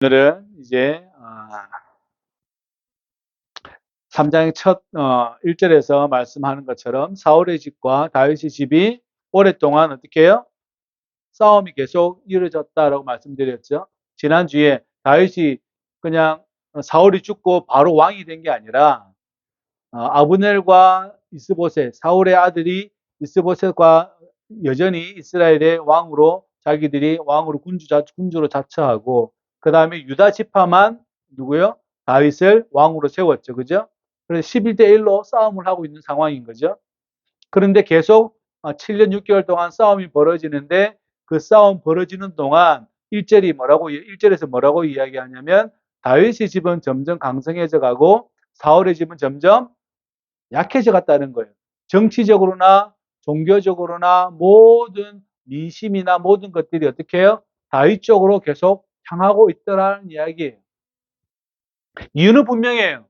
오늘은 이제 3장의 첫 1절에서 말씀하는 것처럼 사울의 집과 다윗의 집이 오랫동안 어떻게 해요? 싸움이 계속 이루어졌다라고 말씀드렸죠. 지난주에 다윗이 그냥 사울이 죽고 바로 왕이 된 게 아니라 아브넬과 이스보셋, 사울의 아들이 이스보셋과 여전히 이스라엘의 왕으로 자기들이 왕으로 군주로 자처하고 그 다음에 유다 지파만 누구요? 다윗을 왕으로 세웠죠. 그죠? 그래서 11대 1로 싸움을 하고 있는 상황인 거죠. 그런데 계속 7년 6개월 동안 싸움이 벌어지는데 그 싸움 벌어지는 동안 1절에서 뭐라고 이야기하냐면 다윗의 집은 점점 강성해져 가고 사울의 집은 점점 약해져 갔다는 거예요. 정치적으로나 종교적으로나 모든 민심이나 모든 것들이 어떻게 해요? 다윗 쪽으로 계속 향하고 있더라는 이야기예요. 이유는 분명해요.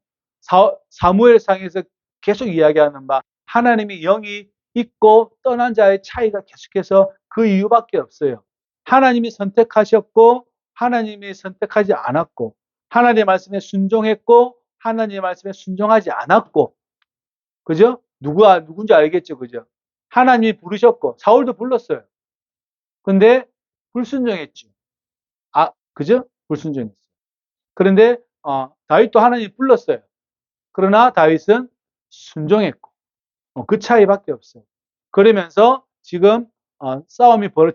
사무엘상에서 계속 이야기하는 바 하나님의 영이 있고 떠난 자의 차이가 계속해서 그 이유밖에 없어요. 하나님이 선택하셨고 하나님이 선택하지 않았고 하나님의 말씀에 순종했고 하나님의 말씀에 순종하지 않았고 그죠? 누군지 알겠죠, 그죠? 하나님이 부르셨고, 사울도 불렀어요. 근데, 불순종했죠. 그죠? 불순종했어요. 그런데, 다윗도 하나님이 불렀어요. 그러나 다윗은 순종했고, 그 차이밖에 없어요. 그러면서 지금,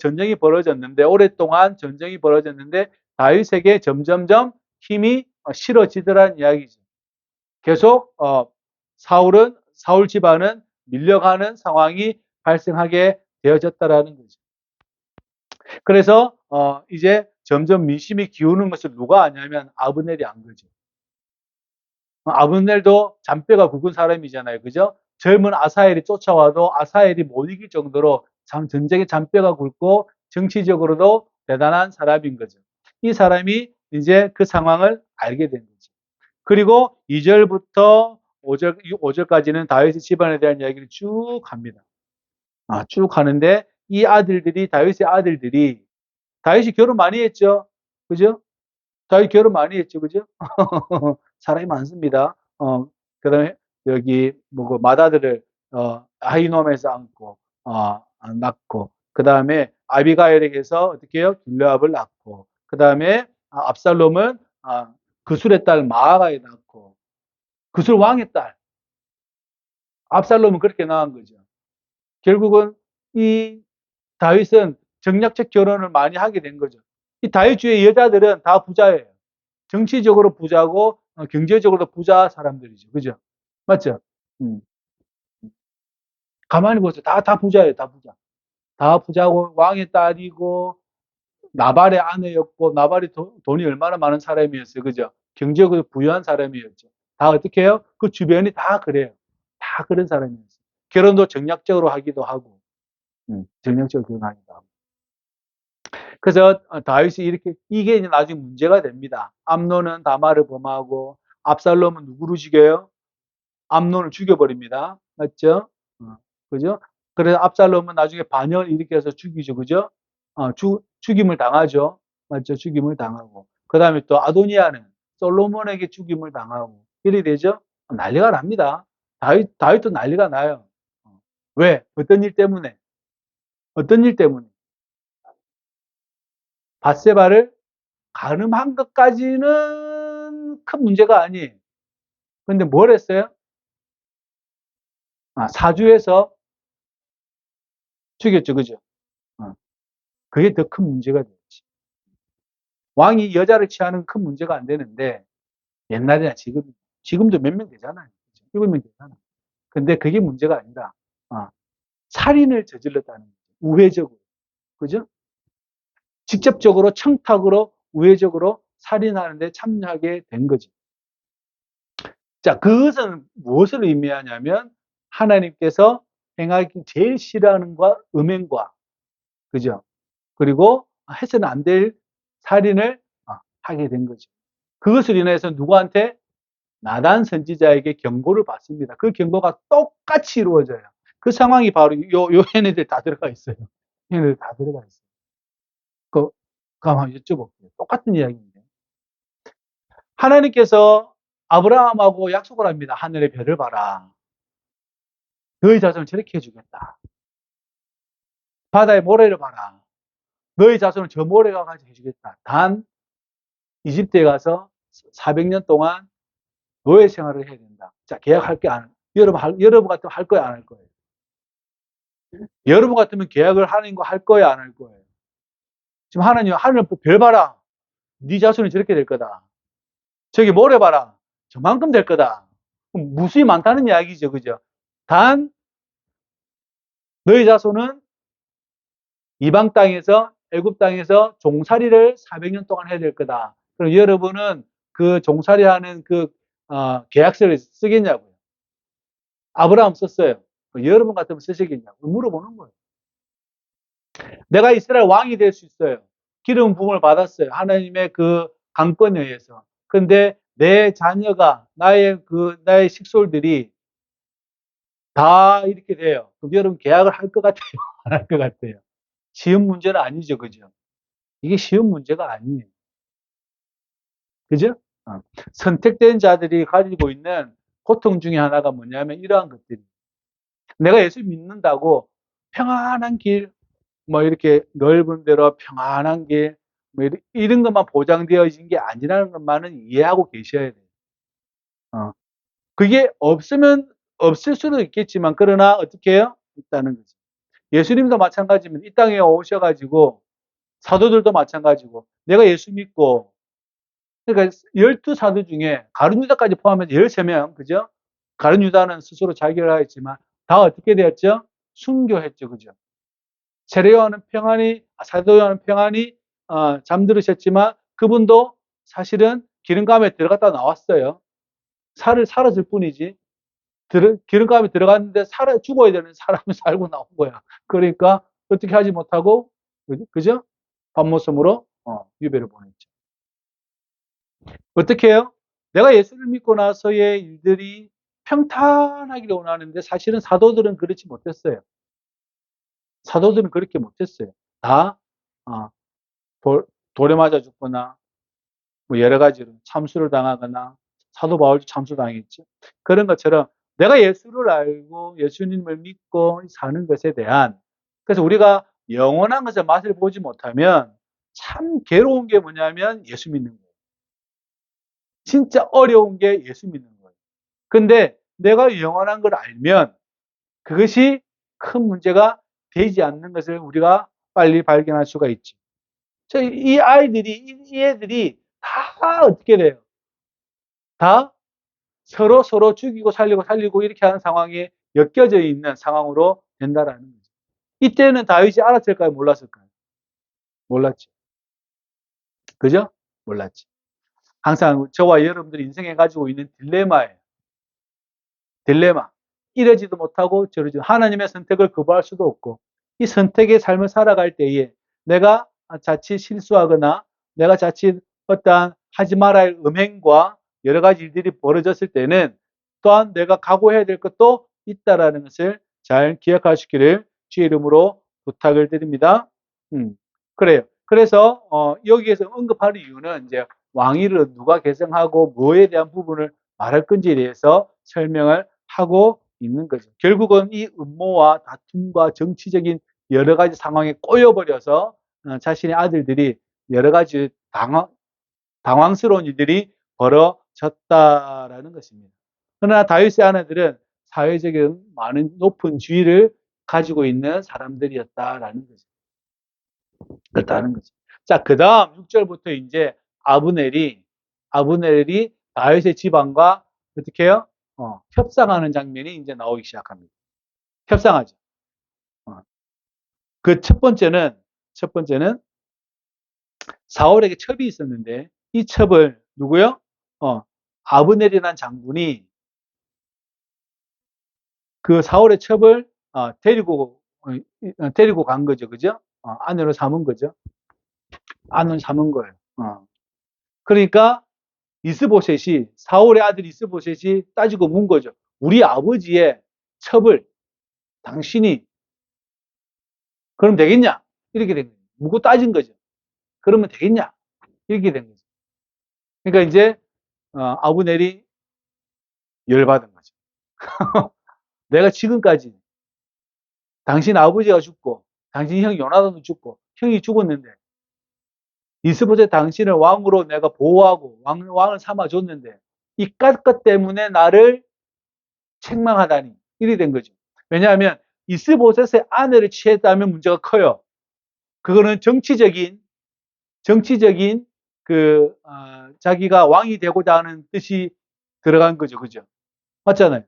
전쟁이 벌어졌는데, 오랫동안 전쟁이 벌어졌는데, 다윗에게 점점점 힘이 실어지더라는 이야기죠. 계속, 사울 집안은 밀려가는 상황이 발생하게 되어졌다라는 거죠. 그래서 이제 점점 민심이 기우는 것을 누가 아냐면 아브넬이 안 거죠. 아브넬도 잔뼈가 굵은 사람이잖아요. 그죠? 젊은 아사엘이 쫓아와도 아사엘이 못 이길 정도로 전쟁의 잔뼈가 굵고 정치적으로도 대단한 사람인 거죠. 이 사람이 이제 그 상황을 알게 된 거죠. 그리고 2절부터 5절까지는 다윗의 집안에 대한 이야기를 쭉 합니다. 쭉 하는데 이 아들들이 다윗의 아들들이 다윗이 결혼 많이 했죠. 그죠? 다윗 결혼 많이 했죠. 그죠? 사람이 많습니다. 그다음에 여기 뭐그 맏아들을 아히노함에서 안고 낳고 그다음에 아비가일에게서 어떻게 해요? 길르압을 낳고 그다음에 압살롬은 그술의 딸 마아가에 낳고 그술 왕의 딸 압살롬은 그렇게 낳은 거죠. 결국은 이 다윗은 정략적 결혼을 많이 하게 된 거죠. 이 다윗 주의 여자들은 다 부자예요. 정치적으로 부자고 경제적으로 부자 사람들이죠. 그죠? 맞죠? 음. 가만히 보세요. 다 부자예요. 다 부자. 다 부자고 왕의 딸이고 나발의 아내였고 나발이 돈이 얼마나 많은 사람이었어요. 그죠? 경제적으로 부유한 사람이었죠. 다 어떻게 해요? 그 주변이 다 그래요. 다 그런 사람이었어요. 결혼도 정략적으로 하기도 하고 정략적으로 결혼하기도 하고. 그래서 다윗이 이게 이제 나중에 문제가 됩니다. 암논은 다말을 범하고 압살롬은 누구를 죽여요? 암논을 죽여버립니다. 맞죠? 그죠? 그래서 압살롬은 나중에 반역을 일으켜서 죽이죠. 그죠? 죽임을 당하죠. 맞죠? 죽임을 당하고. 그 다음에 또 아도니아는 솔로몬에게 죽임을 당하고. 이래 되죠? 난리가 납니다. 다윗도 난리가 나요. 왜? 어떤 일 때문에? 어떤 일 때문에? 밧세바를 가늠한 것까지는 큰 문제가 아니에요. 근데 뭘 했어요? 사주에서 죽였죠. 그죠? 그게 더 큰 문제가 됐지. 왕이 여자를 취하는 큰 문제가 안 되는데 옛날이나 지금도 몇 명 되잖아요. 7명 되잖아요. 근데 그게 문제가 아니라 살인을 저질렀다는 거죠. 우회적으로. 그죠? 직접적으로 청탁으로 우회적으로 살인하는데 참여하게 된 거죠. 자, 그것은 무엇을 의미하냐면 하나님께서 행하기 제일 싫어하는 과 음행과 그죠? 그리고 해서는 안 될 살인을 하게 된 거죠. 그것을 인해서 누구한테? 나단 선지자에게 경고를 받습니다. 그 경고가 똑같이 이루어져요. 그 상황이 바로 요 얘네들 다 들어가 있어요. 얘네들 다 들어가 있어요. 한번 여쭤볼게요. 똑같은 이야기인데. 하나님께서 아브라함하고 약속을 합니다. 하늘의 별을 봐라. 너희 자손을 저렇게 해주겠다. 바다의 모래를 봐라. 너희 자손을 저 모래가 가지고 해주겠다. 단 이집트에 가서 400년 동안 노예 생활을 해야 된다. 자, 계약할게 안, 여러분 같으면 할 거야, 안 할 거예요? 여러분 같으면 계약을 하는 거 할 거야, 안 할 거예요? 지금 하나님, 하늘 별 봐라. 네 자손이 저렇게 될 거다. 저기 모래 봐라. 저만큼 될 거다. 무수히 많다는 이야기죠, 그죠? 단, 너희 자손은 이방 땅에서, 애굽 땅에서 종살이를 400년 동안 해야 될 거다. 그럼 여러분은 그 종살이하는 그, 계약서를 쓰겠냐고요? 아브라함 썼어요. 여러분 같으면 쓰시겠냐고 물어보는 거예요. 내가 이스라엘 왕이 될 수 있어요. 기름 부음을 받았어요. 하나님의 그 강권에 의해서. 근데 내 자녀가, 나의 식솔들이 다 이렇게 돼요. 그럼 여러분 계약을 할 것 같아요? 안 할 것 같아요? 쉬운 문제는 아니죠. 그죠? 이게 쉬운 문제가 아니에요. 그죠? 선택된 자들이 가지고 있는 고통 중에 하나가 뭐냐면 이러한 것들이. 내가 예수 믿는다고 평안한 길, 뭐 이렇게 넓은 데로 평안한 길, 뭐 이런 것만 보장되어진 게 아니라는 것만은 이해하고 계셔야 돼요. 그게 없으면 없을 수도 있겠지만 그러나 어떻게 해요? 있다는 거죠. 예수님도 마찬가지입니다. 이 땅에 오셔가지고 사도들도 마찬가지고 내가 예수 믿고 그러니까 12사도 중에 가룟 유다까지 포함해서 13명 그죠? 가룟 유다는 스스로 자결을 하였지만 다 어떻게 되었죠? 순교했죠. 그죠? 사도 요한은 평안히 잠들으셨지만 그분도 사실은 기름감에 들어갔다 나왔어요. 살을 살았을 뿐이지. 기름감에 들어갔는데 죽어야 되는 사람이 살고 나온 거야. 그러니까 어떻게 하지 못하고 그죠? 밤모섬으로 유배를 보냈죠. 어떻게 해요? 내가 예수를 믿고 나서의 일들이 평탄하기를 원하는데 사실은 사도들은 그렇지 못했어요. 사도들은 그렇게 못했어요. 다 돌에 맞아 죽거나 뭐 여러 가지로 참수를 당하거나 사도 바울도 참수당했죠. 그런 것처럼 내가 예수를 알고 예수님을 믿고 사는 것에 대한 그래서 우리가 영원한 것의 맛을 보지 못하면 참 괴로운 게 뭐냐면 예수 믿는 거예요. 진짜 어려운 게 예수 믿는 거예요. 근데 내가 영원한 걸 알면 그것이 큰 문제가 되지 않는 것을 우리가 빨리 발견할 수가 있죠. 이 애들이 다 어떻게 돼요? 다 서로 죽이고 살리고 이렇게 하는 상황에 엮여져 있는 상황으로 된다라는 거죠. 이때는 다윗이 알았을까요? 몰랐을까요? 몰랐죠. 그죠? 몰랐죠. 항상 저와 여러분들이 인생에 가지고 있는 딜레마예요. 딜레마. 이러지도 못하고 저러지도 하나님의 선택을 거부할 수도 없고 이 선택의 삶을 살아갈 때에 내가 자칫 실수하거나 내가 자칫 어떠한 하지 말아야 할 음행과 여러 가지 일들이 벌어졌을 때는 또한 내가 각오해야 될 것도 있다라는 것을 잘 기억하시기를 주의 이름으로 부탁을 드립니다. 그래요. 그래서 여기에서 언급할 이유는 이제 왕위를 누가 계승하고 뭐에 대한 부분을 말할 건지에 대해서 설명을 하고 있는 거죠. 결국은 이 음모와 다툼과 정치적인 여러 가지 상황에 꼬여버려서 자신의 아들들이 여러 가지 당황스러운 일들이 벌어졌다라는 것입니다. 그러나 다윗의 아내들은 사회적인 많은 높은 지위를 가지고 있는 사람들이었다라는 거죠. 그렇다는 거죠. 자, 그 다음 6절부터 이제 아브넬이 다윗의 집안과 어떻게 해요? 협상하는 장면이 이제 나오기 시작합니다. 협상하죠. 그 첫 번째는 사울에게 첩이 있었는데 이 첩을 누구요? 아브넬이라는 장군이 그 사울의 첩을 데리고 간 거죠, 그죠? 아내로 삼은 거죠. 아내로 삼은 거예요. 그러니까 사울의 아들 이스보셋이 따지고 문 거죠. 우리 아버지의 첩을 당신이 그럼 되겠냐? 이렇게 된 거예요. 묻고 따진 거죠. 그러면 되겠냐? 이렇게 된 거죠. 그러니까 이제 아브넬이 열받은 거죠. 내가 지금까지 당신 아버지가 죽고 당신 형 요나단도 죽고 형이 죽었는데 이스보셋 당신을 왕으로 내가 보호하고 왕을 삼아줬는데 이 깎것 때문에 나를 책망하다니 이리 된 거죠. 왜냐하면 이스보셋의 아내를 취했다면 문제가 커요. 그거는 정치적인 자기가 왕이 되고자 하는 뜻이 들어간 거죠, 그죠? 맞잖아요.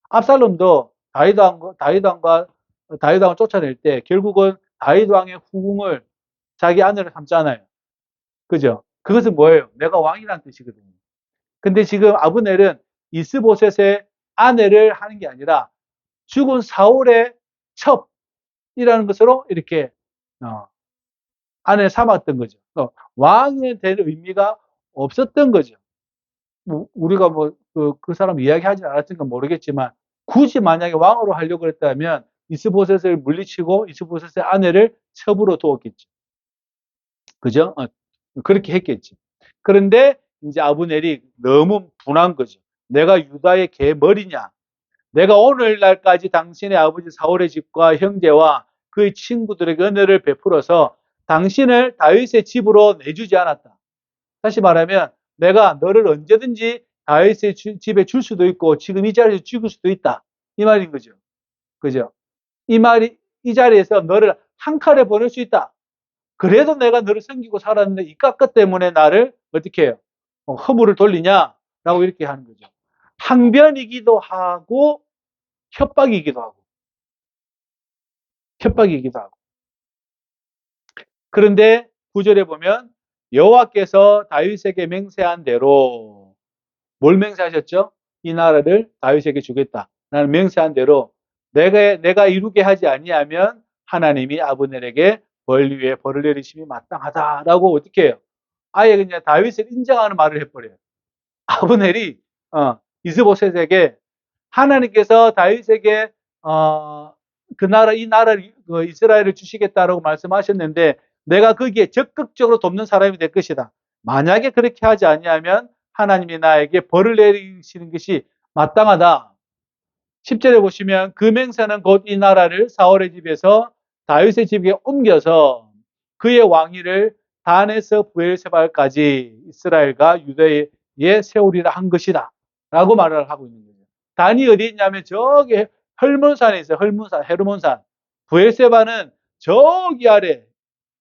압살롬도 다윗 왕을 쫓아낼 때 결국은 다윗 왕의 후궁을 자기 아내로 삼잖아요. 그죠? 그것은 뭐예요? 내가 왕이라는 뜻이거든요. 근데 지금 아브넬은 이스보셋의 아내를 하는 게 아니라 죽은 사울의 첩이라는 것으로 이렇게 아내를 삼았던 거죠. 왕이 될 의미가 없었던 거죠. 우리가 그 사람 이야기하지 않았으니까 모르겠지만 굳이 만약에 왕으로 하려고 했다면 이스보셋을 물리치고 이스보셋의 아내를 첩으로 두었겠죠. 그죠? 그렇게 했겠지. 그런데 이제 아브넬이 너무 분한 거죠. 내가 유다의 개머리냐? 내가 오늘날까지 당신의 아버지 사울의 집과 형제와 그의 친구들에게 은혜를 베풀어서 당신을 다윗의 집으로 내주지 않았다. 다시 말하면 내가 너를 언제든지 다윗의 집에 줄 수도 있고 지금 이 자리에서 죽일 수도 있다. 이 말인 거죠. 그죠? 이 자리에서 너를 한 칼에 보낼 수 있다. 그래도 내가 너를 섬기고 살았는데 이 깎것 때문에 나를 어떻게 해요? 허물을 돌리냐? 라고 이렇게 하는 거죠. 항변이기도 하고 협박이기도 하고. 협박이기도 하고. 그런데 9절에 보면 여호와께서 다윗에게 맹세한 대로 뭘 맹세하셨죠? 이 나라를 다윗에게 주겠다. 나는 맹세한 대로 내가 이루게 하지 아니하면 하나님이 아브넬에게 벌 위에 벌을 내리심이 마땅하다라고 어떻게 해요? 아예 그냥 다윗을 인정하는 말을 해버려요. 아브넬이 이스보셋에게 하나님께서 다윗에게 이 나라를 이스라엘을 주시겠다라고 말씀하셨는데 내가 거기에 적극적으로 돕는 사람이 될 것이다. 만약에 그렇게 하지 아니하면 하나님이 나에게 벌을 내리시는 것이 마땅하다. 10절에 보시면 그 맹세는 곧 이 나라를 사울의 집에서 다윗의 집에 옮겨서 그의 왕위를 단에서 부엘세바까지 이스라엘과 유다에 세우리라 한 것이다. 라고 말을 하고 있는 거예요. 단이 어디 있냐면 저기 헐몬산에 있어요. 헐몬산, 헤르몬산. 부엘세바는 저기 아래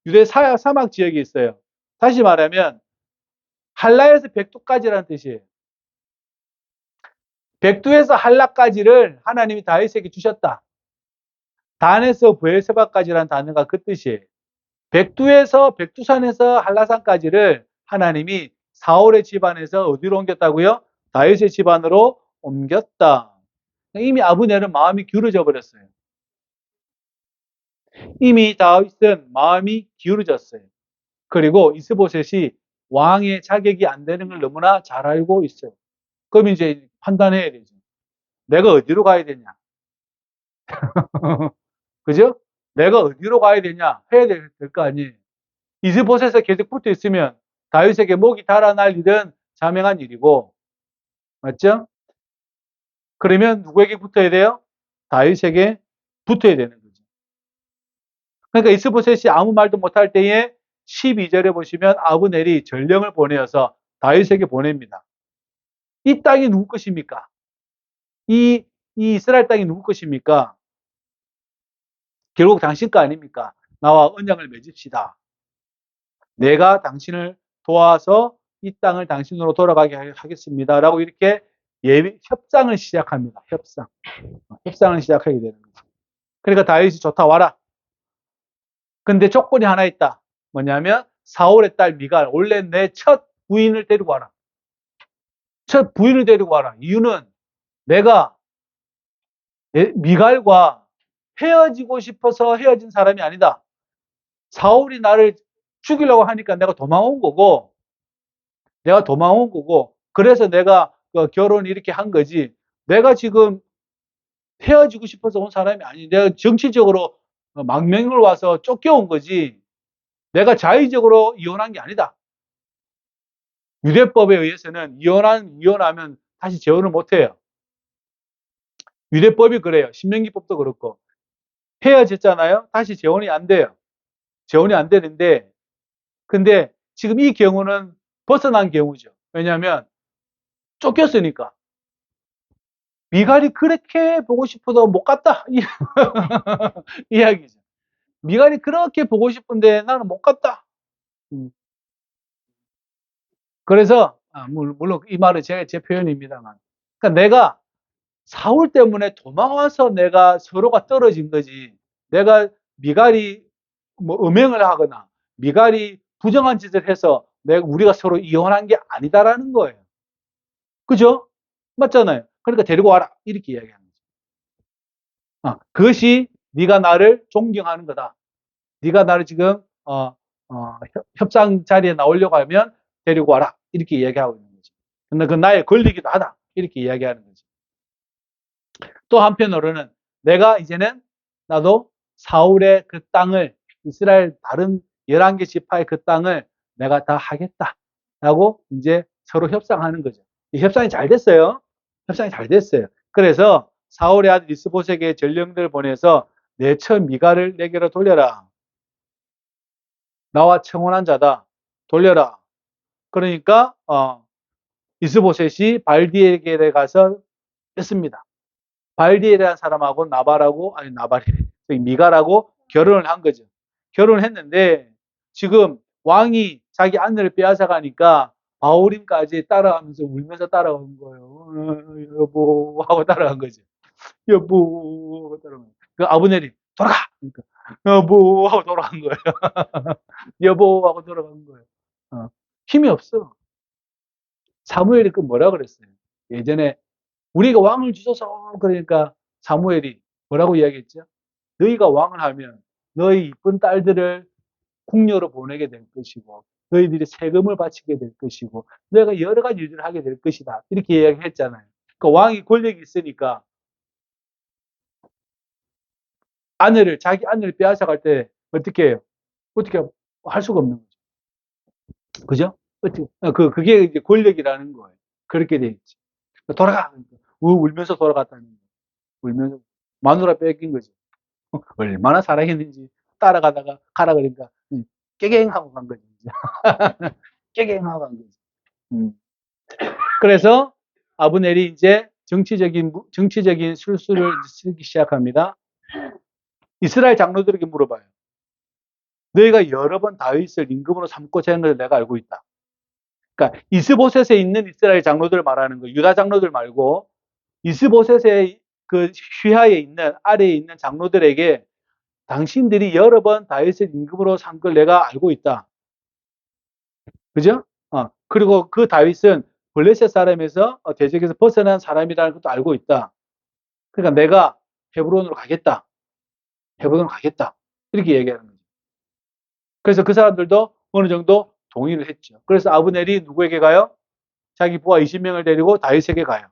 유대 사막 지역에 있어요. 다시 말하면 할라에서 백두까지라는 뜻이에요. 백두에서 할라까지를 하나님이 다윗에게 주셨다. 단에서 부엘세바까지라는 단어가 그 뜻이에요. 백두산에서 한라산까지를 하나님이 사울의 집안에서 어디로 옮겼다고요? 다윗의 집안으로 옮겼다. 이미 아브넬은 마음이 기울어져 버렸어요. 이미 다윗은 마음이 기울어졌어요. 그리고 이스보셋이 왕의 자격이 안 되는 걸 너무나 잘 알고 있어요. 그럼 이제 판단해야 되죠. 내가 어디로 가야 되냐? 그죠? 내가 어디로 가야 되냐? 해야 될 거 아니에요. 이스보셋에 계속 붙어 있으면 다윗에게 목이 달아날 일은 자명한 일이고, 맞죠? 그러면 누구에게 붙어야 돼요? 다윗에게 붙어야 되는 거죠. 그러니까 이스보셋이 아무 말도 못할 때에 12절에 보시면 아브넬이 전령을 보내어서 다윗에게 보냅니다. 이 땅이 누구 것입니까? 이 이스라엘 땅이 누구 것입니까? 결국 당신 거 아닙니까? 나와 언약을 맺읍시다. 내가 당신을 도와서 이 땅을 당신으로 돌아가게 하겠습니다. 라고 이렇게 협상을 시작합니다. 협상을 시작하게 되는 거죠. 그러니까 다윗이 좋다 와라. 근데 조건이 하나 있다. 뭐냐면 사울의 딸 미갈, 원래 내 첫 부인을 데리고 와라. 첫 부인을 데리고 와라. 이유는 내가 미갈과 헤어지고 싶어서 헤어진 사람이 아니다. 사울이 나를 죽이려고 하니까 내가 도망온 거고, 그래서 내가 결혼 이렇게 한 거지. 내가 지금 헤어지고 싶어서 온 사람이 아니. 내가 정치적으로 망명을 와서 쫓겨온 거지. 내가 자의적으로 이혼한 게 아니다. 유대법에 의해서는 이혼하면 다시 재혼을 못 해요. 유대법이 그래요. 신명기법도 그렇고. 헤어졌잖아요. 다시 재혼이 안 돼요. 재혼이 안 되는데, 근데 지금 이 경우는 벗어난 경우죠. 왜냐하면 쫓겼으니까. 미갈이 그렇게 보고 싶어도 못 갔다. 이야기죠. 미갈이 그렇게 보고 싶은데 나는 못 갔다. 그래서, 물론 이 말은 제 표현입니다만. 그러니까 내가 사울 때문에 도망와서 내가 서로가 떨어진 거지. 내가 미갈이 뭐 음행을 하거나 미갈이 부정한 짓을 해서 우리가 서로 이혼한 게 아니다라는 거예요. 그죠? 맞잖아요. 그러니까 데리고 와라. 이렇게 이야기하는 거죠. 그것이 네가 나를 존경하는 거다. 네가 나를 지금 협상 자리에 나오려고 하면 데리고 와라. 이렇게 이야기하고 있는 거죠. 근데 그 나의 권리기도 하다. 이렇게 이야기하는 거죠. 또 한편으로는 내가 이제는 나도 사울의 그 땅을 이스라엘 다른 11개 지파의 그 땅을 내가 다 하겠다라고 이제 서로 협상하는 거죠. 이 협상이 잘 됐어요. 협상이 잘 됐어요. 그래서 사울의 아들 이스보셋에게 전령들을 보내서 내 처 미가를 내게로 돌려라. 나와 청혼한 자다. 돌려라. 그러니까 이스보셋이 발디에게 가서 뺐습니다. 발디엘이라는 사람하고 미가라고 결혼을 한 거죠. 결혼을 했는데 지금 왕이 자기 아내를 빼앗아 가니까 바울임까지 따라가면서 울면서 따라온 거예요. 여보 하고 따라간 거죠. 여보 하고 따라간 거예요. 그 아브넬이 돌아가. 그러니까 여보 하고 돌아간 거예요. 여보 하고 돌아간 거예요. 힘이 없어. 사무엘이 그 뭐라 그랬어요? 예전에 우리가 왕을 주소서 그러니까 사무엘이 뭐라고 이야기했죠? 너희가 왕을 하면 너희 이쁜 딸들을 궁녀로 보내게 될 것이고 너희들이 세금을 바치게 될 것이고 너희가 여러 가지 일들을 하게 될 것이다. 이렇게 이야기했잖아요. 그러니까 왕이 권력이 있으니까 자기 아내를 빼앗아 갈 때 어떻게 해요? 어떻게 할 수가 없는 거죠. 그죠? 그게 이제 권력이라는 거예요. 그렇게 돼 있지. 돌아가! 울면서 돌아갔다는 거예요. 울면서. 마누라 뺏긴 거지. 얼마나 사랑했는지 따라가다가 가라 그러니까 깨갱하고 간 거지. 깨갱하고 간 거지. 그래서 아브넬이 이제 정치적인 술수를 쓰기 시작합니다. 이스라엘 장로들에게 물어봐요. 너희가 여러 번 다윗을 임금으로 삼고 제는 걸 내가 알고 있다. 그러니까 이스보셋에 있는 이스라엘 장로들 말하는 거, 유다 장로들 말고 이스보셋의 그 휘하에 있는 아래에 있는 장로들에게 당신들이 여러 번 다윗을 임금으로 삼 걸 내가 알고 있다. 그죠? 그리고 그 다윗은 블레셋 사람에서 대적에서 벗어난 사람이라는 것도 알고 있다. 그러니까 내가 헤브론으로 가겠다. 헤브론으로 가겠다. 이렇게 얘기하는 거죠. 그래서 그 사람들도 어느 정도 동의를 했죠. 그래서 아브넬이 누구에게 가요? 자기 부하 20명을 데리고 다윗에게 가요.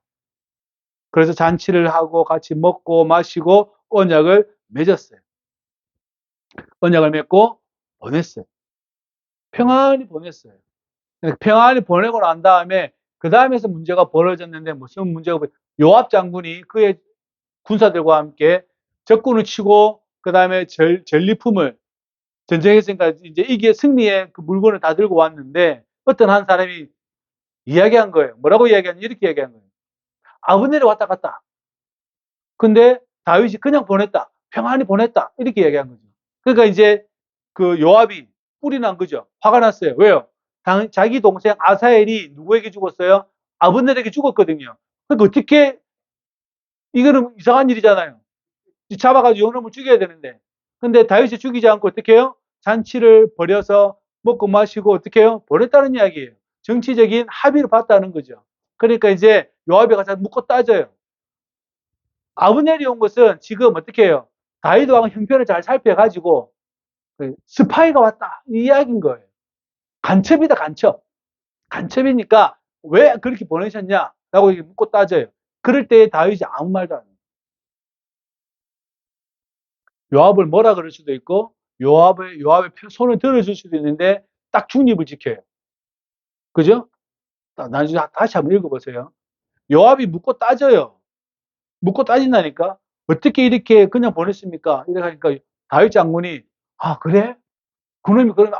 그래서 잔치를 하고 같이 먹고 마시고 언약을 맺었어요. 언약을 맺고 보냈어요. 평안히 보냈어요. 평안히 보내고 난 다음에 그 다음에서 문제가 벌어졌는데 무슨 문제가 요압 장군이 그의 군사들과 함께 적군을 치고 그 다음에 전리품을 전쟁했으니까 이제 이게 승리의 그 물건을 다 들고 왔는데 어떤 한 사람이 이야기한 거예요. 뭐라고 이야기하냐 이렇게 이야기한 거예요. 아브넬이 왔다 갔다. 근데 다윗이 그냥 보냈다. 평안히 보냈다. 이렇게 이야기한 거죠. 그러니까 이제 그 요압이 뿔이 난 거죠. 화가 났어요. 왜요? 자기 동생 아사엘이 누구에게 죽었어요? 아브넬에게 죽었거든요. 그러니까 어떻게 이거는 이상한 일이잖아요. 잡아가지고 요놈을 죽여야 되는데. 근데 다윗이 죽이지 않고 어떻게 해요? 잔치를 벌여서 먹고 마시고 어떻게 해요? 보냈다는 이야기예요. 정치적인 합의를 봤다는 거죠. 그러니까 이제 요압이 가서 묻고 따져요. 아브넬이 온 것은 지금 어떻게 해요? 다윗 왕 형편을 잘 살펴가지고 스파이가 왔다 이 이야기인 거예요. 간첩이다 간첩. 간첩이니까 왜 그렇게 보내셨냐라고 묻고 따져요. 그럴 때 다윗이 아무 말도 안 해요. 요압을 뭐라 그럴 수도 있고 요압의 손을 들어줄 수도 있는데 딱 중립을 지켜요. 그죠? 나중에 다시 한번 읽어보세요. 요압이 묻고 따져요. 묻고 따진다니까. 어떻게 이렇게 그냥 보냈습니까? 이렇게 하니까 다윗 장군이 아 그래? 그놈이 그럼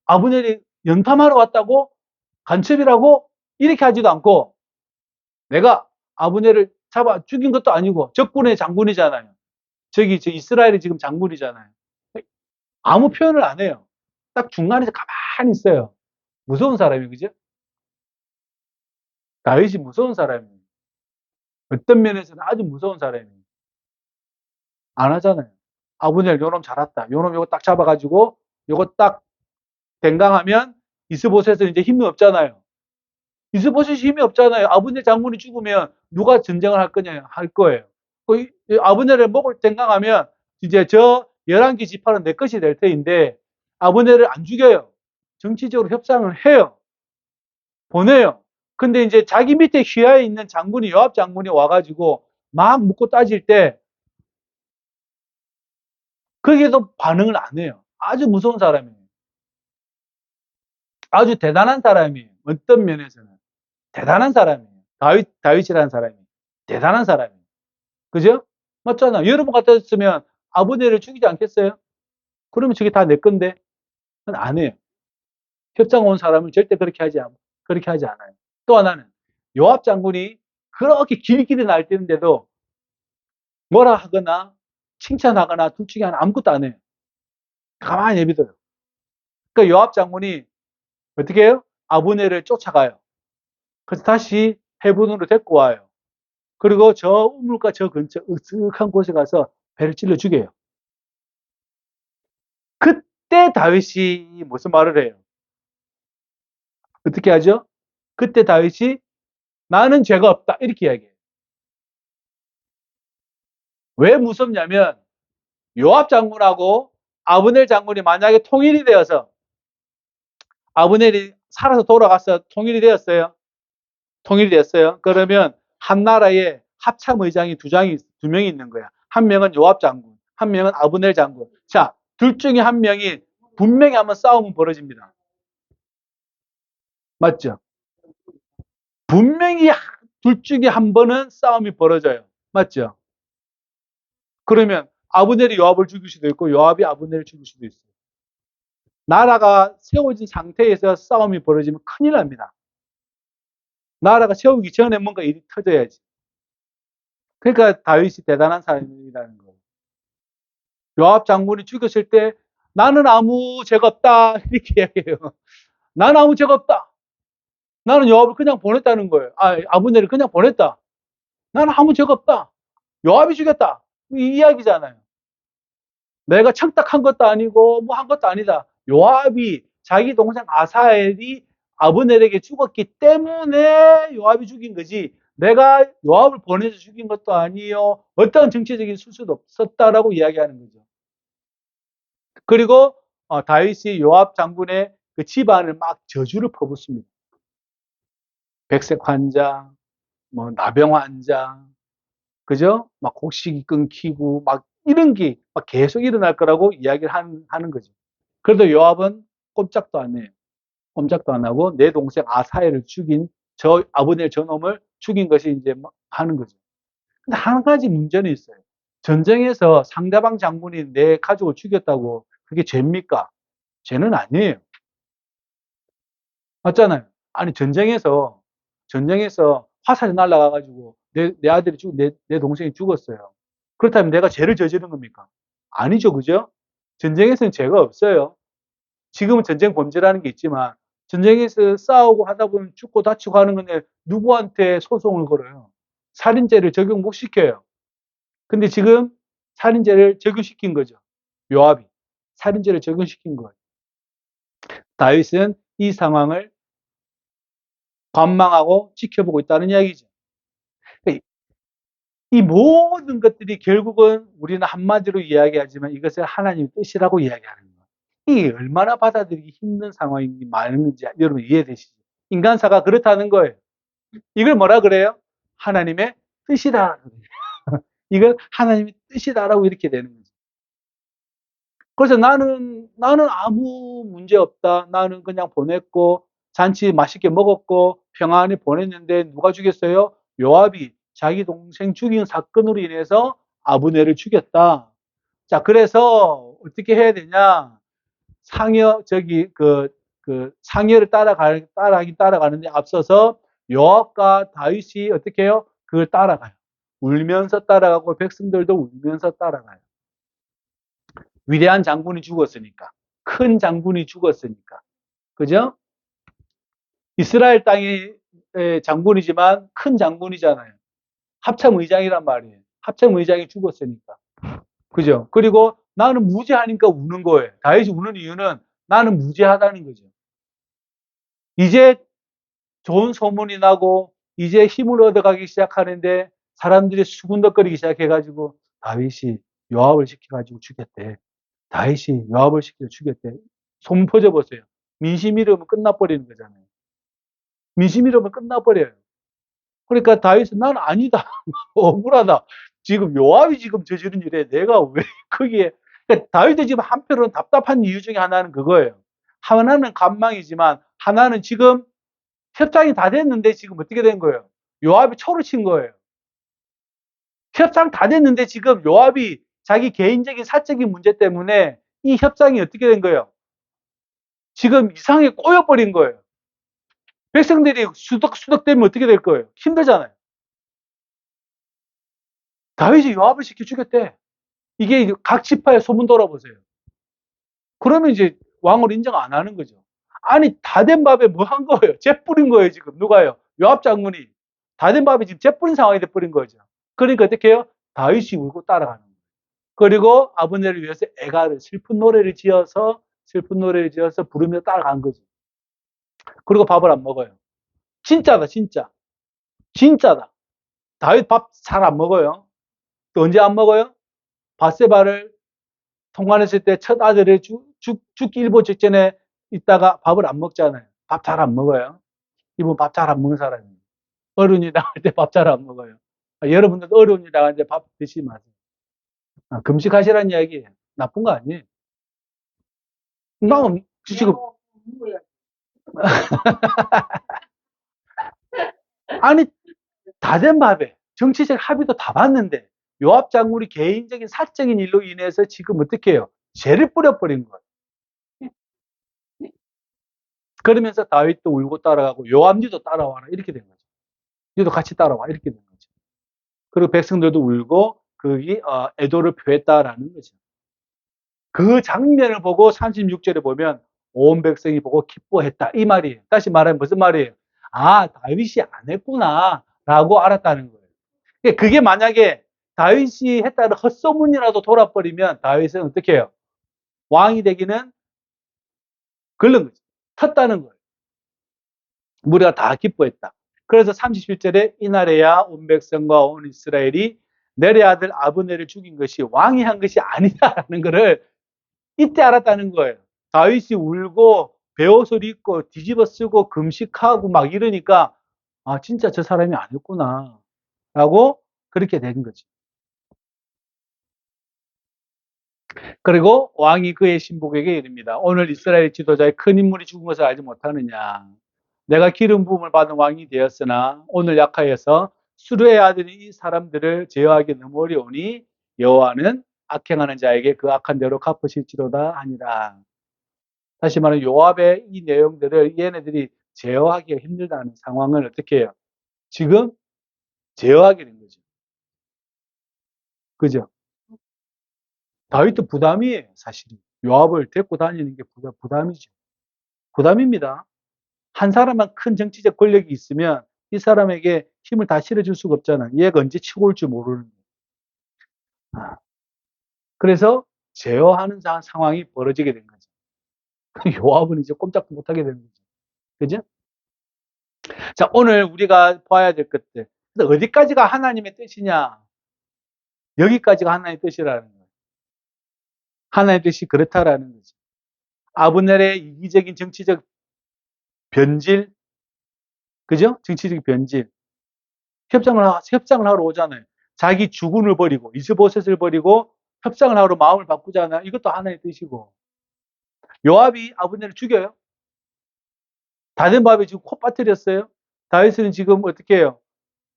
아브넬이 연탐하러 왔다고? 간첩이라고? 이렇게 하지도 않고 내가 아브넬을 잡아 죽인 것도 아니고 적군의 장군이잖아요. 저 이스라엘이 지금 장군이잖아요. 아무 표현을 안 해요. 딱 중간에서 가만히 있어요. 무서운 사람이 그죠? 다윗이 무서운 사람이에요. 어떤 면에서는 아주 무서운 사람이에요. 안 하잖아요. 아브넬 요놈 잘했다. 요놈 요거 딱 잡아가지고 요거 딱 댕강하면 이스보셋은 이제 힘이 없잖아요. 이스보셋이 힘이 없잖아요. 아브넬 장군이 죽으면 누가 전쟁을 할 거냐 할 거예요. 아브넬을 목을 댕강하면 이제 저 11개 지파는 내 것이 될 터인데 아브넬을 안 죽여요. 정치적으로 협상을 해요. 보내요. 근데 이제 자기 밑에 휘하에 있는 장군이 요압 장군이 와가지고 막 묻고 따질 때 거기에도 반응을 안 해요. 아주 무서운 사람이에요. 아주 대단한 사람이에요. 어떤 면에서는 대단한 사람이에요. 다윗이라는 사람이 대단한 사람이에요. 그죠? 맞잖아. 여러분 같았으면 아버지를 죽이지 않겠어요? 그러면 저게 다 내 건데 안 해요. 협상 온 사람은 절대 그렇게 하지 않아요. 또 하나는 요압 장군이 그렇게 길길이 날뛰는데도 뭐라 하거나 칭찬하거나 둘 중에 하나 아무것도 안 해요. 가만히 내비둬요. 그러니까 요압 장군이 어떻게 해요? 아브넬을 쫓아가요. 그래서 다시 헤브론으로 데리고 와요. 그리고 저 우물가 저 근처 으슥한 곳에 가서 배를 찔러 죽여요. 그때 다윗이 무슨 말을 해요? 어떻게 하죠? 그때 다윗이 나는 죄가 없다 이렇게 이야기해요. 왜 무섭냐면 요압 장군하고 아브넬 장군이 만약에 통일이 되어서 아브넬이 살아서 돌아가서 통일이 되었어요. 통일이 됐어요. 그러면 한 나라에 합참 의장이 두 명이 있는 거야. 한 명은 요압 장군, 한 명은 아브넬 장군. 자, 둘 중에 한 명이 분명히 한번 싸움은 벌어집니다. 맞죠? 분명히 둘 중에 한 번은 싸움이 벌어져요. 맞죠? 그러면 아브넬이 요압을 죽일 수도 있고 요압이 아브넬을 죽일 수도 있어요. 나라가 세워진 상태에서 싸움이 벌어지면 큰일 납니다. 나라가 세우기 전에 뭔가 일이 터져야지. 그러니까 다윗이 대단한 사람이라는 거예요. 요압 장군이 죽였을 때 나는 아무 죄가 없다 이렇게 이야기해요. 나는 아무 죄가 없다. 나는 요압을 그냥 보냈다는 거예요. 아브넬을 그냥 보냈다. 나는 아무 죄가 없다. 요압이 죽였다. 이 이야기잖아요. 내가 청탁한 것도 아니고 뭐 한 것도 아니다. 요압이 자기 동생 아사엘이 아브넬에게 죽었기 때문에 요압이 죽인 거지. 내가 요압을 보내서 죽인 것도 아니요. 어떤 정치적인 수수도 없었다라고 이야기하는 거죠. 그리고 다윗이 요압 장군의 그 집안을 막 저주를 퍼붓습니다. 백색 환자, 뭐 나병 환자, 그죠? 막 곡식이 끊기고 막 이런 게 막 계속 일어날 거라고 이야기를 하는 거죠. 그래도 요압은 꼼짝도 안 해요. 꼼짝도 안 하고 내 동생 아사엘을 죽인 저 아브넬 저놈을 죽인 것이 이제 하는 거죠. 근데 한 가지 문제는 있어요. 전쟁에서 상대방 장군이 내 가족을 죽였다고 그게 죄입니까? 죄는 아니에요. 맞잖아요. 아니 전쟁에서 화살이 날아가가지고 내 아들이 내 동생이 죽었어요. 그렇다면 내가 죄를 저지른 겁니까? 아니죠, 그죠? 전쟁에서는 죄가 없어요. 지금은 전쟁 범죄라는 게 있지만 전쟁에서 싸우고 하다 보면 죽고 다치고 하는 건데 누구한테 소송을 걸어요? 살인죄를 적용 못 시켜요. 근데 지금 살인죄를 적용시킨 거죠. 요압이 살인죄를 적용시킨 거예요. 다윗은 이 상황을 관망하고 지켜보고 있다는 이야기죠. 이 모든 것들이 결국은 우리는 한마디로 이야기하지만 이것을 하나님의 뜻이라고 이야기하는 거예요. 이게 얼마나 받아들이기 힘든 상황이 많은지 여러분 이해되시죠? 인간사가 그렇다는 거예요. 이걸 뭐라 그래요? 하나님의 뜻이다. 이걸 하나님의 뜻이다라고 이렇게 되는 거죠. 그래서 나는 아무 문제 없다. 나는 그냥 보냈고 잔치 맛있게 먹었고 평안히 보냈는데 누가 죽였어요? 요압이 자기 동생 죽인 사건으로 인해서 아브넬을 죽였다. 자, 그래서 어떻게 해야 되냐? 상여를 따라가는데 앞서서 요압과 다윗이 어떻게 해요? 그걸 따라가요. 울면서 따라가고 백성들도 울면서 따라가요. 위대한 장군이 죽었으니까. 큰 장군이 죽었으니까. 그죠? 이스라엘 땅의 장군이지만 큰 장군이잖아요. 합참의장이란 말이에요. 합참의장이 죽었으니까. 그죠? 그리고 나는 무죄하니까 우는 거예요. 다윗이 우는 이유는 나는 무죄하다는 거죠. 이제 좋은 소문이 나고 이제 힘을 얻어가기 시작하는데 사람들이 수군덕거리기 시작해가지고 다윗이 요압을 시켜가지고 죽였대. 다윗이 요압을 시켜 죽였대. 소문 퍼져보세요. 민심 잃으면 끝나버리는 거잖아요. 민심 잃으면 끝나버려요. 그러니까 다윗은 난 아니다. 억울하다. 지금 요압이 지금 저지른 일에 내가 왜 거기에. 그러니까 다윗이 지금 한편으로는 답답한 이유 중에 하나는 그거예요. 하나는 간망이지만 하나는 지금 협상이 다 됐는데 지금 어떻게 된 거예요? 요압이 초를 친 거예요. 협상 다 됐는데 지금 요압이 자기 개인적인 사적인 문제 때문에 이 협상이 어떻게 된 거예요? 지금 이상하게 꼬여버린 거예요. 백성들이 수덕수덕되면 어떻게 될 거예요? 힘들잖아요. 다윗이 요압을 시켜 죽였대. 이게 각 지파에 소문 돌아보세요. 그러면 이제 왕을 인정 안 하는 거죠. 아니, 다 된 밥에 뭐 한 거예요? 재 뿌린 거예요, 지금. 누가요? 요압 장군이. 다 된 밥에 지금 재 뿌린 상황이 돼 뿌린 거죠. 그러니까 어떻게 해요? 다윗이 울고 따라가는 거예요. 그리고 아브넬을 위해서 애가를 슬픈 노래를 지어서 부르며 따라간 거죠. 그리고 밥을 안 먹어요. 진짜다, 진짜. 진짜다. 다윗 밥 잘 안 먹어요. 또 언제 안 먹어요? 바세바를 통관했을 때 첫 아들을 죽기 일보 직전에 있다가 밥을 안 먹잖아요. 밥 잘 안 먹어요. 이분 밥 잘 안 먹는 사람이에요. 어른이 나갈 때 밥 잘 안 먹어요. 여러분들도 어른이 나갈 때 밥 드시지 마세요. 금식하시라는 이야기예요. 나쁜 거 아니에요. 나 지금 아니 다 된 밥에 정치적 합의도 다 봤는데 요압 장군이 개인적인 사적인 일로 인해서 지금 어떻게 해요? 죄를 뿌려버린 거예요. 그러면서 다윗도 울고 따라가고 요압 니도 따라와라 이렇게 된 거죠. 니도 같이 따라와 이렇게 된 거죠. 그리고 백성들도 울고 거기 애도를 표했다라는 거죠. 그 장면을 보고 36절에 보면 온 백성이 보고 기뻐했다 이 말이에요. 다시 말하면 무슨 말이에요? 아, 다윗이 안 했구나라고 알았다는 거예요. 그게 만약에 다윗이 했다는 헛소문이라도 돌아버리면 다윗은 어떻게 해요? 왕이 되기는 걸른 거죠. 텄다는 거예요. 무리가 다 기뻐했다. 그래서 37절에 이날에야 온 백성과 온 이스라엘이 넬의 아들 아브넬을 죽인 것이 왕이 한 것이 아니다라는 것을 이때 알았다는 거예요. 다윗이 울고 베옷을 입고 뒤집어 쓰고 금식하고 막 이러니까 아 진짜 저 사람이 아니었구나 라고 그렇게 된 거지. 그리고 왕이 그의 신복에게 이릅니다. 오늘 이스라엘 지도자의 큰 인물이 죽은 것을 알지 못하느냐. 내가 기름 부음을 받은 왕이 되었으나 오늘 약하여서 수르의 아들이 이 사람들을 제어하기 너무 어려우니 여호와는 악행하는 자에게 그 악한 대로 갚으실지로다 하니라. 다시 말하면 요압의 이 내용들을 얘네들이 제어하기가 힘들다는 상황을 어떻게 해요? 지금 제어하게 된 거죠. 그죠? 다윗도 부담이에요, 사실은. 요압을 데리고 다니는 게 부담이죠. 부담입니다. 한 사람만 큰 정치적 권력이 있으면 이 사람에게 힘을 다 실어줄 수가 없잖아. 얘가 언제 치고 올 줄 모르는 거예요. 그래서 제어하는 상황이 벌어지게 된 거죠. 요압은 이제 꼼짝도 못하게 되는 거죠. 그죠? 자, 오늘 우리가 봐야 될 것들. 어디까지가 하나님의 뜻이냐? 여기까지가 하나님의 뜻이라는 거예요. 하나님의 뜻이 그렇다라는 거죠. 아브넬의 이기적인 정치적 변질, 그죠? 정치적 변질. 협상을 하러 오잖아요. 자기 주군을 버리고, 이스보셋을 버리고 협상을 하러 마음을 바꾸잖아요. 이것도 하나님의 뜻이고. 요압이 아브넬을 죽여요? 다 된 밥에 지금 코 빠뜨렸어요. 다윗은 지금 어떻게 해요?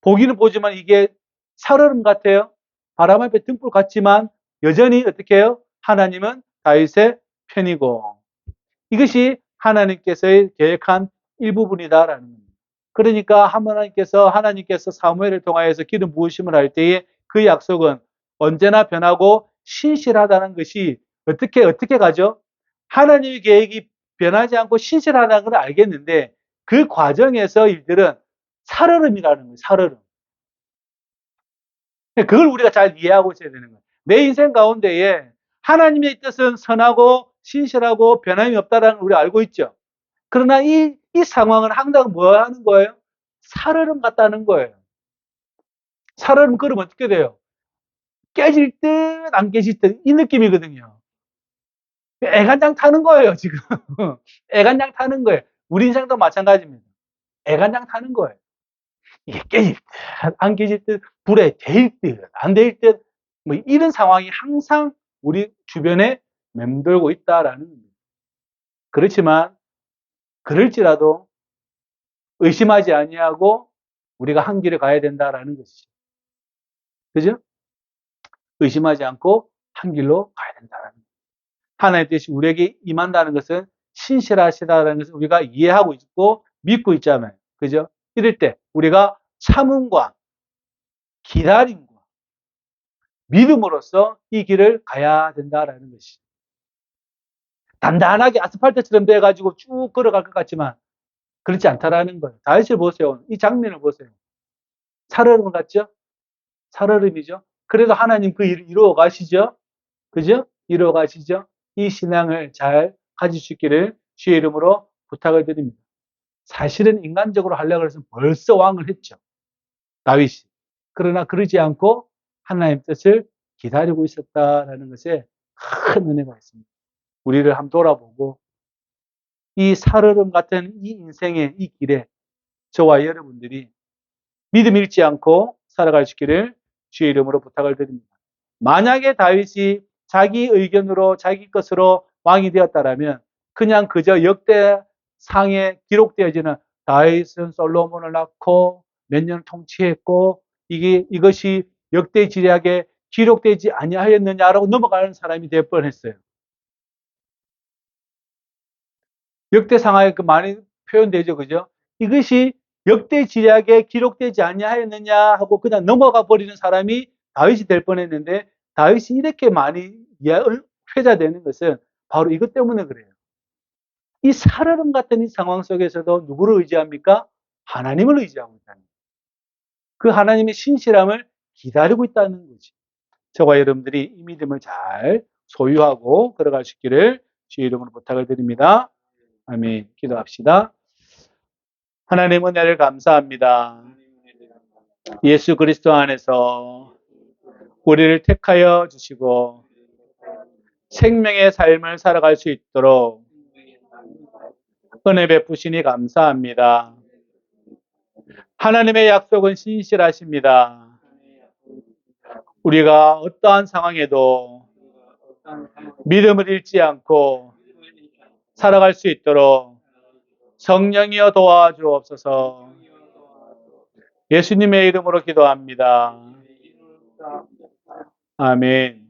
보기는 보지만 이게 살얼음 같아요. 바람 앞에 등불 같지만 여전히 어떻게 해요? 하나님은 다윗의 편이고 이것이 하나님께서 계획한 일부분이다라는 겁니다. 그러니까 하나님께서 사무엘을 통하여서 기름 부으심을 할 때에 그 약속은 언제나 변하고 신실하다는 것이 어떻게 가죠? 하나님의 계획이 변하지 않고 신실하다는 걸 알겠는데 그 과정에서 일들은 살얼음이라는 거예요. 살얼음. 그걸 우리가 잘 이해하고 있어야 되는 거예요. 내 인생 가운데에 하나님의 뜻은 선하고 신실하고 변함이 없다는 걸 우리가 알고 있죠. 그러나 이 상황은 항상 뭐 하는 거예요? 살얼음 같다는 거예요. 살얼음 그러면 어떻게 돼요? 깨질 듯, 안 깨질 듯, 이 느낌이거든요. 애간장 타는 거예요, 지금. 애간장 타는 거예요. 우리 인생도 마찬가지입니다. 애간장 타는 거예요. 이게 깨질 듯, 안 깨질 듯, 불에 데일 듯, 안 데일 듯, 뭐 이런 상황이 항상 우리 주변에 맴돌고 있다라는 겁니다. 그렇지만, 그럴지라도 의심하지 아니하고 우리가 한 길을 가야 된다라는 것이죠. 그죠? 의심하지 않고 한 길로 가야 된다라는 거죠. 하나님의 뜻이 우리에게 임한다는 것은 신실하시다라는 것을 우리가 이해하고 있고 믿고 있잖아요. 그죠? 이럴 때 우리가 참음과 기다림과 믿음으로써 이 길을 가야 된다라는 것이죠. 단단하게 아스팔트처럼 돼가지고 쭉 걸어갈 것 같지만 그렇지 않다라는 거예요. 다윗을 보세요. 이 장면을 보세요. 살얼음 같죠? 살얼음이죠. 그래도 하나님 그 일을 이루어 가시죠. 그죠? 이루어 가시죠. 이 신앙을 잘 가질 수 있기를 주의 이름으로 부탁을 드립니다. 사실은 인간적으로 하려고 해서 벌써 왕을 했죠. 다윗이. 그러나 그러지 않고 하나님의 뜻을 기다리고 있었다라는 것에 큰 은혜가 있습니다. 우리를 한번 돌아보고 이 살얼음 같은 이 인생의 이 길에 저와 여러분들이 믿음 잃지 않고 살아갈 수 있기를 주의 이름으로 부탁을 드립니다. 만약에 다윗이 자기 의견으로 자기 것으로 왕이 되었다라면 그냥 그저 역대상에 기록되어지는 다윗은 솔로몬을 낳고 몇 년을 통치했고 이것이 역대 지략에 기록되지 아니하였느냐라고 넘어가는 사람이 될 뻔했어요. 역대상하에 그 많이 표현되죠, 그죠? 이것이 역대 지략에 기록되지 아니하였느냐 하고 그냥 넘어가 버리는 사람이 다윗이 될 뻔했는데 다윗이 이렇게 많이 회자되는 것은 바로 이것 때문에 그래요. 이 살얼음 같은 이 상황 속에서도 누구를 의지합니까? 하나님을 의지하고 있다는 거예요. 그 하나님의 신실함을 기다리고 있다는 거지. 저와 여러분들이 이 믿음을 잘 소유하고 걸어갈 수 있기를 주의 이름으로 부탁을 드립니다. 아멘. 기도합시다. 하나님 은혜를 감사합니다. 예수 그리스도 안에서 우리를 택하여 주시고 생명의 삶을 살아갈 수 있도록 은혜 베푸시니 감사합니다. 하나님의 약속은 신실하십니다. 우리가 어떠한 상황에도 믿음을 잃지 않고 살아갈 수 있도록 성령이여 도와주옵소서. 예수님의 이름으로 기도합니다. 아멘.